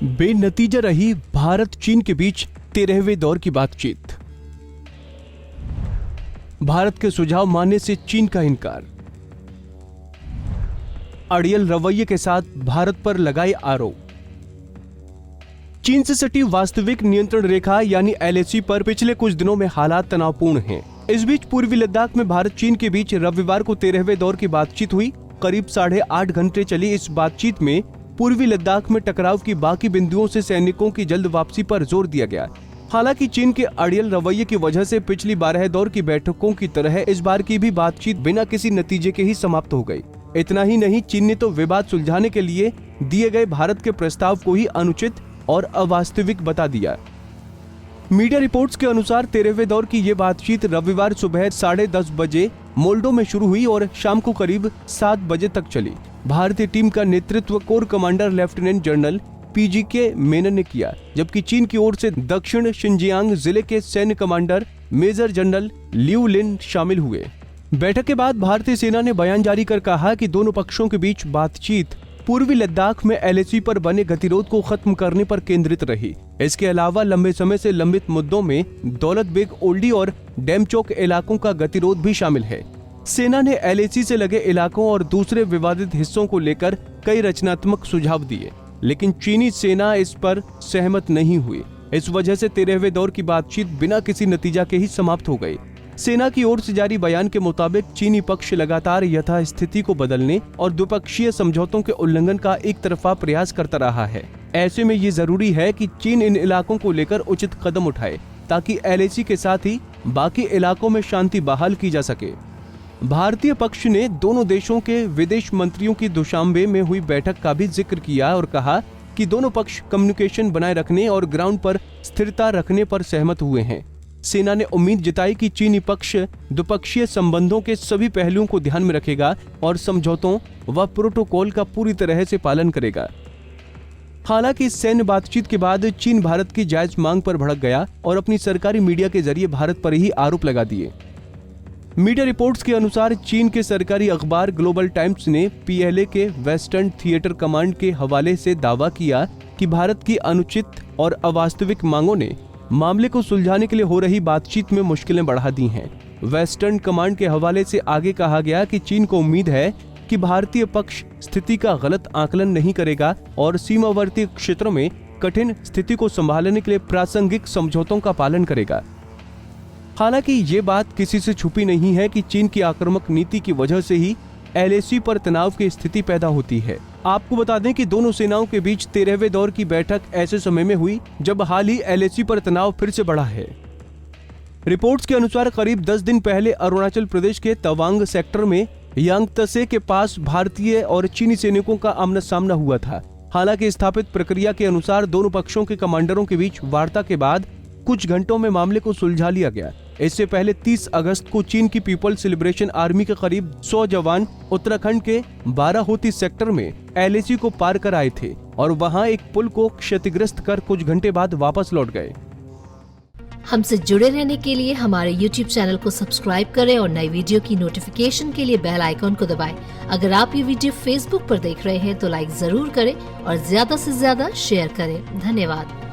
बेनतीजा रही भारत चीन के बीच 13वें दौर की बातचीत। भारत के सुझाव मानने से चीन का इनकार। अड़ियल रवैये के साथ भारत पर लगाए आरोप। चीन से सटी वास्तविक नियंत्रण रेखा यानी एलएसी पर पिछले कुछ दिनों में हालात तनावपूर्ण हैं। इस बीच पूर्वी लद्दाख में भारत चीन के बीच रविवार को 13वें दौर की बातचीत हुई। करीब 8.5 घंटे चली इस बातचीत में पूर्वी लद्दाख में टकराव की बाकी बिंदुओं से सैनिकों की जल्द वापसी पर जोर दिया गया। हालांकि चीन के अड़ियल रवैये की वजह से पिछली 12 दौर की बैठकों की तरह इस बार की भी बातचीत बिना किसी नतीजे के ही समाप्त हो गई। इतना ही नहीं, चीन ने तो विवाद सुलझाने के लिए दिए गए भारत के प्रस्ताव को ही अनुचित और अवास्तविक बता दिया। मीडिया रिपोर्ट्स के अनुसार 13वें दौर की ये बातचीत रविवार सुबह 10:30 बजे मोल्डो में शुरू हुई और शाम को करीब 7 बजे तक चली। भारतीय टीम का नेतृत्व core commander lieutenant general PGK Menon ने किया, जबकि चीन की ओर से दक्षिण शिनजियांग जिले के सैन्य कमांडर मेजर जनरल लिउ लिन शामिल हुए। बैठक के बाद भारतीय सेना ने बयान जारी कर कहा कि दोनों पक्षों के बीच बातचीत पूर्वी लद्दाख में एलएसी पर बने गतिरोध को खत्म करने पर केंद्रित रही। इसके अलावा लंबे समय से लंबित मुद्दों में दौलत बेग ओल्डी और डेमचोक इलाकों का गतिरोध भी शामिल है। सेना ने एलएसी से लगे इलाकों और दूसरे विवादित हिस्सों को लेकर कई रचनात्मक सुझाव दिए, लेकिन चीनी सेना इस पर सहमत नहीं हुई। इस वजह से 13वें दौर की बातचीत बिना किसी नतीजा के ही समाप्त हो गई। सेना की ओर से जारी बयान के मुताबिक चीनी पक्ष लगातार यथास्थिति को बदलने और द्विपक्षीय समझौतों के उल्लंघन का एक तरफा प्रयास करता रहा है। ऐसे में ये जरूरी है कि चीन इन इलाकों को लेकर उचित कदम उठाए ताकि एलएसी के साथ ही बाकी इलाकों में शांति बहाल की जा सके। भारतीय पक्ष ने दोनों देशों के विदेश मंत्रियों की दुशांबे में हुई बैठक का भी जिक्र किया और कहा कि दोनों पक्ष कम्युनिकेशन बनाए रखने और ग्राउंड पर स्थिरता रखने पर सहमत हुए हैं। सेना ने उम्मीद जताई कि चीनी पक्ष द्विपक्षीय संबंधों के सभी पहलुओं को ध्यान में रखेगा और समझौतों व प्रोटोकॉल का पूरी तरह से पालन करेगा। हालांकि सैन्य बातचीत के बाद चीन भारत की जायज मांग पर भड़क गया और अपनी सरकारी मीडिया के जरिए भारत पर ही आरोप लगा दिए। मीडिया रिपोर्ट्स के अनुसार चीन के सरकारी अखबार ग्लोबल टाइम्स ने पीएलए के वेस्टर्न थिएटर कमांड के हवाले से दावा किया कि भारत की अनुचित और अवास्तविक मांगों ने मामले को सुलझाने के लिए हो रही बातचीत में मुश्किलें बढ़ा दी हैं। वेस्टर्न कमांड के हवाले से आगे कहा गया कि चीन को उम्मीद है कि भारतीय पक्ष स्थिति का गलत आकलन नहीं करेगा और सीमावर्ती क्षेत्रों में कठिन स्थिति को संभालने के लिए प्रासंगिक समझौतों का पालन करेगा। हालांकि ये बात किसी से छुपी नहीं है कि चीन की आक्रामक नीति की वजह से ही एलएसी पर तनाव की स्थिति पैदा होती है। आपको बता दें कि दोनों सेनाओं के बीच 13वें दौर की बैठक ऐसे समय में हुई जब हाल ही एलएसी पर तनाव फिर से बढ़ा है। रिपोर्ट्स के अनुसार करीब 10 दिन पहले अरुणाचल प्रदेश के तवांग सेक्टर में यांगत्से के पास भारतीय और चीनी सैनिकों का आमना सामना हुआ था। हालांकि स्थापित प्रक्रिया के अनुसार दोनों पक्षों के कमांडरों के बीच वार्ता के बाद कुछ घंटों में मामले को सुलझा लिया गया। इससे पहले 30 अगस्त को चीन की पीपल्स लिबरेशन आर्मी के करीब 100 जवान उत्तराखंड के बाराहोती सेक्टर में एलएसी को पार कर आए थे और वहां एक पुल को क्षतिग्रस्त कर कुछ घंटे बाद वापस लौट गए। हमसे जुड़े रहने के लिए हमारे YouTube चैनल को सब्सक्राइब करें और नई वीडियो की नोटिफिकेशन के लिए बेल आइकॉन को दबाएं। अगर आप ये वीडियो Facebook पर देख रहे हैं तो लाइक जरूर करें और ज्यादा से ज्यादा शेयर करें। धन्यवाद।